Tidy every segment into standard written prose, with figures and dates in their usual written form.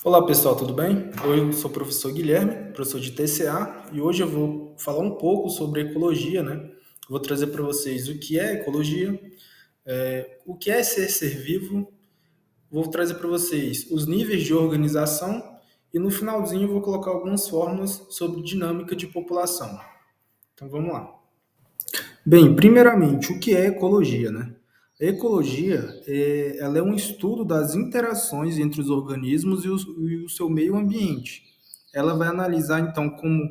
Olá pessoal, tudo bem? Eu sou o professor Guilherme, professor de TCA, e hoje eu vou falar um pouco sobre ecologia, né? Vou trazer para vocês o que é ecologia, o que é ser vivo, vou trazer para vocês os níveis de organização e no finalzinho eu vou colocar algumas fórmulas sobre dinâmica de população. Então vamos lá. Bem, primeiramente, o que é ecologia, né? A ecologia, ela é um estudo das interações entre os organismos e o seu meio ambiente. Ela vai analisar, então, como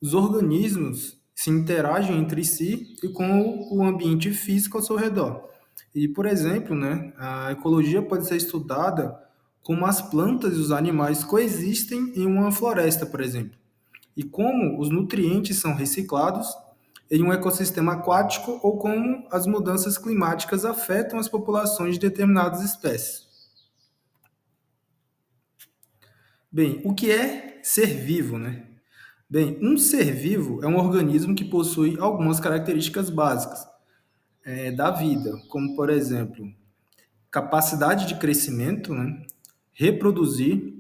os organismos se interagem entre si e com o ambiente físico ao seu redor. E, por exemplo, né, a ecologia pode ser estudada como as plantas e os animais coexistem em uma floresta, por exemplo, e como os nutrientes são reciclados em um ecossistema aquático ou como as mudanças climáticas afetam as populações de determinadas espécies. Bem, o que é ser vivo, né? Bem, um ser vivo é um organismo que possui algumas características básicas da vida, como, por exemplo, capacidade de crescimento, né? Reproduzir,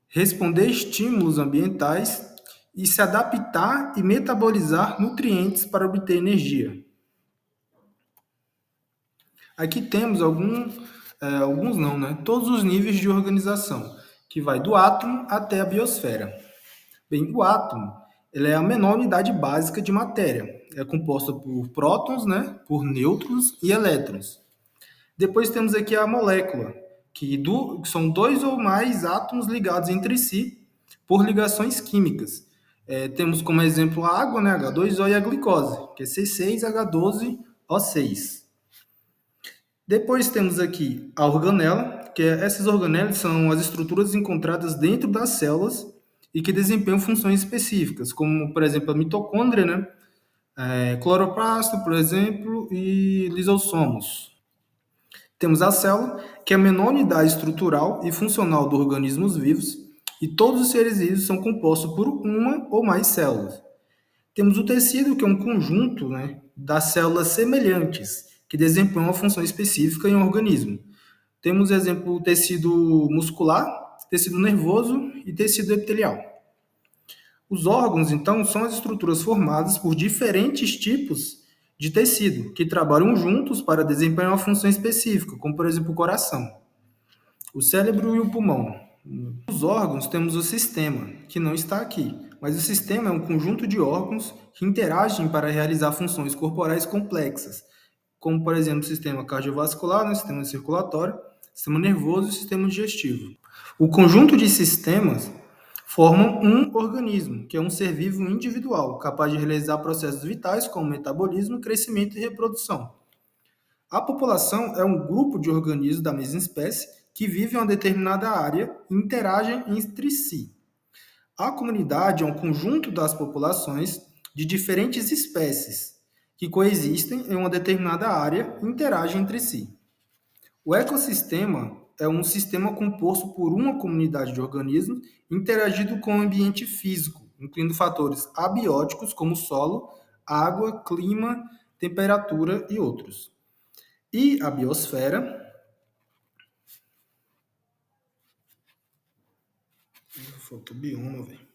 responder a estímulos ambientais e se adaptar e metabolizar nutrientes para obter energia. Aqui temos alguns não, né? Todos os níveis de organização, que vai do átomo até a biosfera. Bem, o átomo ele é a menor unidade básica de matéria. É composta por prótons, né? Por nêutrons e elétrons. Depois temos aqui a molécula, que são dois ou mais átomos ligados entre si por ligações químicas. Temos como exemplo a água, né? H2O e a glicose, que é C6H12O6. Depois temos aqui a organela, essas organelas são as estruturas encontradas dentro das células e que desempenham funções específicas, como, por exemplo, a mitocôndria, né? Cloroplasto, por exemplo, e lisossomos. Temos a célula, que é a menor unidade estrutural e funcional dos organismos vivos, e todos os seres vivos são compostos por uma ou mais células. Temos o tecido, que é um conjunto, né, das células semelhantes, que desempenham uma função específica em um organismo. Temos, exemplo, tecido muscular, tecido nervoso e tecido epitelial. Os órgãos, então, são as estruturas formadas por diferentes tipos de tecido, que trabalham juntos para desempenhar uma função específica, como, por exemplo, o coração, o cérebro e o pulmão. Nos órgãos temos o sistema, que não está aqui, mas o sistema é um conjunto de órgãos que interagem para realizar funções corporais complexas, como, por exemplo, o sistema cardiovascular, né, o sistema circulatório, sistema nervoso e sistema digestivo. O conjunto de sistemas formam um organismo, que é um ser vivo individual, capaz de realizar processos vitais como metabolismo, crescimento e reprodução. A população é um grupo de organismos da mesma espécie que vivem em uma determinada área e interagem entre si. A comunidade é um conjunto das populações de diferentes espécies que coexistem em uma determinada área e interagem entre si. O ecossistema é um sistema composto por uma comunidade de organismos interagindo com o ambiente físico, incluindo fatores abióticos como solo, água, clima, temperatura e outros. E a biosfera. Faltou bioma, velho.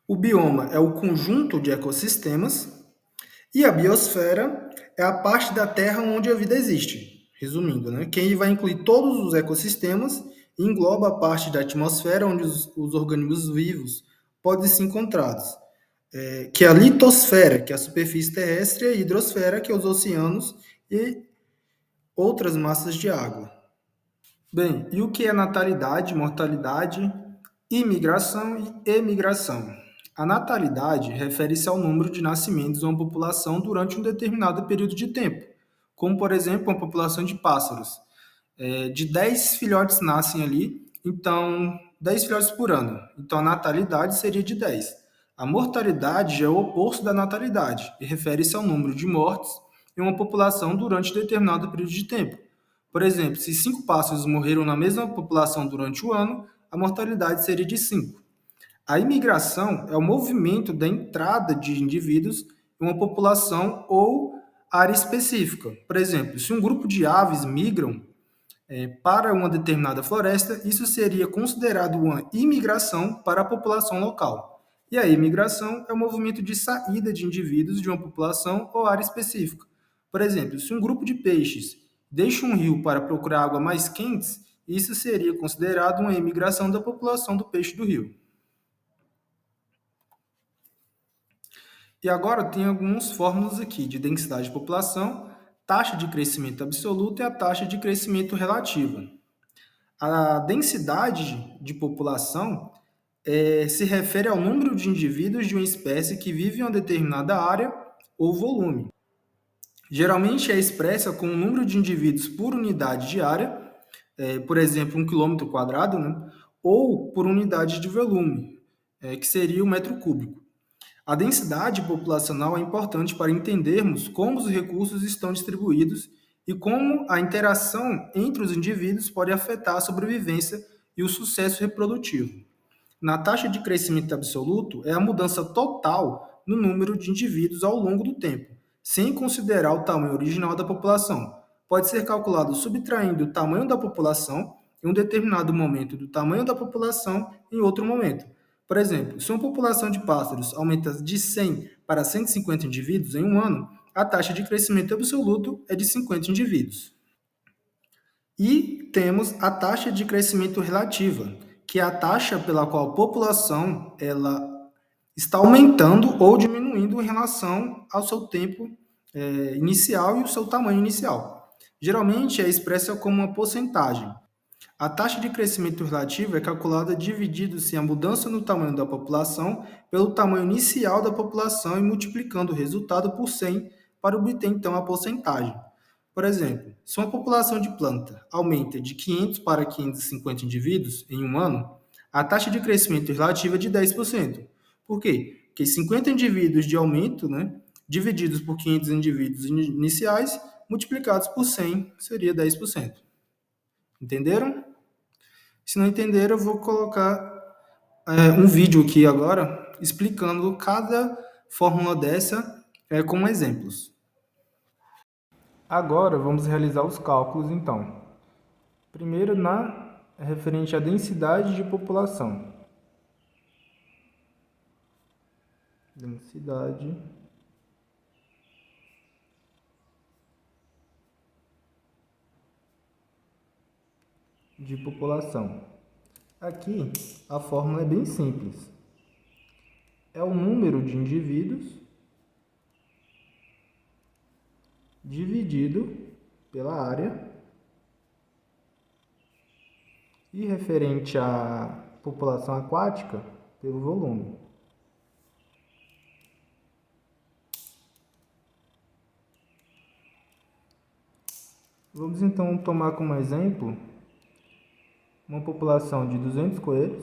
O bioma é o conjunto de ecossistemas e a biosfera é a parte da Terra onde a vida existe. Resumindo, né? Quem vai incluir todos os ecossistemas e engloba a parte da atmosfera onde os organismos vivos podem ser encontrados, que é a litosfera, que é a superfície terrestre, e a hidrosfera, que é os oceanos e outras massas de água. Bem, e o que é natalidade, mortalidade, imigração e emigração? A natalidade refere-se ao número de nascimentos de uma população durante um determinado período de tempo, como, por exemplo, uma população de pássaros. De 10 filhotes nascem ali, então 10 filhotes por ano. Então a natalidade seria de 10. A mortalidade já é o oposto da natalidade e refere-se ao número de mortes em uma população durante determinado período de tempo. Por exemplo, se 5 pássaros morreram na mesma população durante o ano, a mortalidade seria de 5. A imigração é o movimento da entrada de indivíduos em uma população ou área específica. Por exemplo, se um grupo de aves migram para uma determinada floresta, isso seria considerado uma imigração para a população local. E a imigração é o movimento de saída de indivíduos de uma população ou área específica. Por exemplo, se um grupo de peixes deixa um rio para procurar água mais quentes, isso seria considerado uma imigração da população do peixe do rio. E agora tem algumas fórmulas aqui de densidade de população, taxa de crescimento absoluta e a taxa de crescimento relativa. A densidade de população se refere ao número de indivíduos de uma espécie que vive em uma determinada área ou volume. Geralmente é expressa com o número de indivíduos por unidade de área, por exemplo, 1 km², né? Ou por unidade de volume, que seria o metro cúbico. A densidade populacional é importante para entendermos como os recursos estão distribuídos e como a interação entre os indivíduos pode afetar a sobrevivência e o sucesso reprodutivo. Na taxa de crescimento absoluto, é a mudança total no número de indivíduos ao longo do tempo, sem considerar o tamanho original da população. Pode ser calculado subtraindo o tamanho da população em um determinado momento do tamanho da população em outro momento. Por exemplo, se uma população de pássaros aumenta de 100 para 150 indivíduos em um ano, a taxa de crescimento absoluto é de 50 indivíduos. E temos a taxa de crescimento relativa, que é a taxa pela qual a população ela está aumentando ou diminuindo em relação ao seu tempo inicial e o seu tamanho inicial. Geralmente é expressa como uma porcentagem. A taxa de crescimento relativo é calculada dividindo-se a mudança no tamanho da população pelo tamanho inicial da população e multiplicando o resultado por 100 para obter então a porcentagem. Por exemplo, se uma população de planta aumenta de 500 para 550 indivíduos em um ano, a taxa de crescimento relativa é de 10%. Por quê? Porque 50 indivíduos de aumento, divididos por 500 indivíduos iniciais, multiplicados por 100, seria 10%. Entenderam? Se não entenderam, eu vou colocar um vídeo aqui agora explicando cada fórmula dessa com exemplos. Agora vamos realizar os cálculos então. Primeiro referente à densidade de população. Densidade de população. Aqui a fórmula é bem simples. É o número de indivíduos dividido pela área e referente à população aquática pelo volume. Vamos então tomar como exemplo uma população de 200 coelhos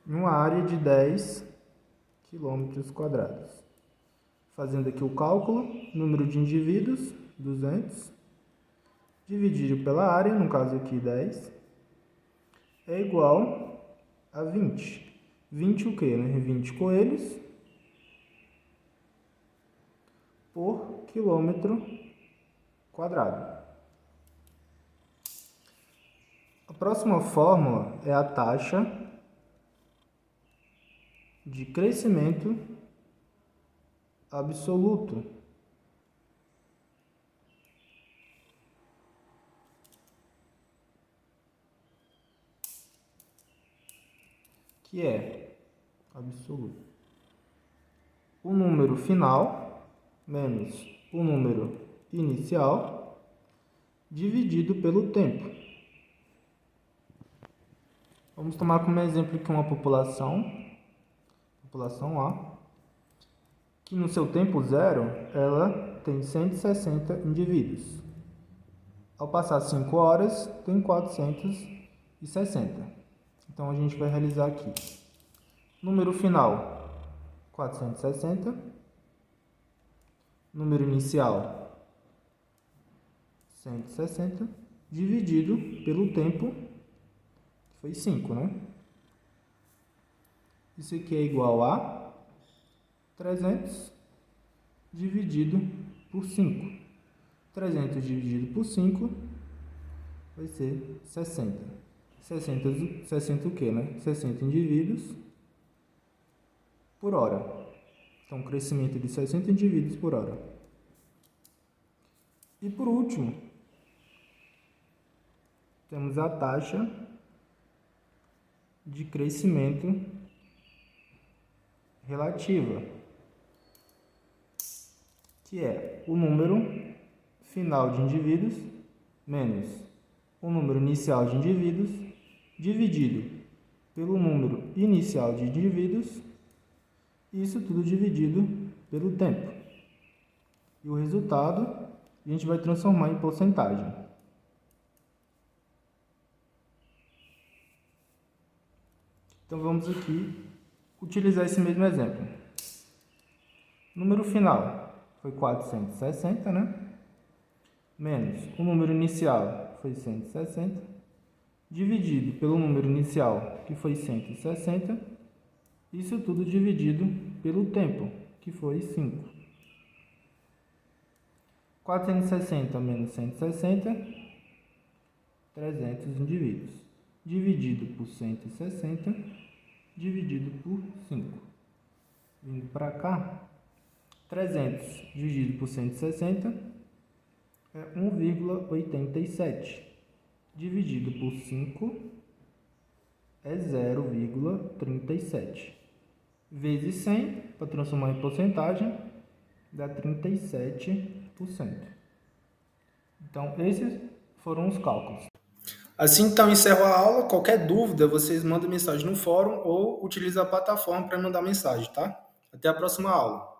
em uma área de 10 km². Fazendo aqui o cálculo, número de indivíduos, 200, dividido pela área, no caso aqui 10, é igual a 20. 20 o quê? 20 coelhos por quilômetro quadrado. A próxima fórmula é a taxa de crescimento absoluto, que é absoluto o número final menos o número inicial dividido pelo tempo. Vamos tomar como exemplo aqui uma população A, que no seu tempo zero, ela tem 160 indivíduos. Ao passar 5 horas, tem 460. Então, a gente vai realizar aqui. Número final, 460. Número inicial, 160, dividido pelo tempo, que foi 5, né? Isso aqui é igual a 300 dividido por 5. 300 dividido por 5 vai ser 60. 60 o quê, né? 60 indivíduos por hora. Então, crescimento de 60 indivíduos por hora. E por último, temos a taxa de crescimento relativa, que é o número final de indivíduos menos o número inicial de indivíduos dividido pelo número inicial de indivíduos, isso tudo dividido pelo tempo. E o resultado a gente vai transformar em porcentagem. Então vamos aqui utilizar esse mesmo exemplo. O número final foi 460, né? Menos o número inicial foi 160, dividido pelo número inicial, que foi 160, isso tudo dividido pelo tempo, que foi 5. 460 menos 160, 300 indivíduos, dividido por 160, dividido por 5. Vindo para cá, 300 dividido por 160 é 1,87. Dividido por 5 é 0,37. Vezes 100, para transformar em porcentagem, dá 37%. Então, esses foram os cálculos. Assim, então, encerro a aula. Qualquer dúvida, vocês mandam mensagem no fórum ou utilizam a plataforma para mandar mensagem, tá? Até a próxima aula.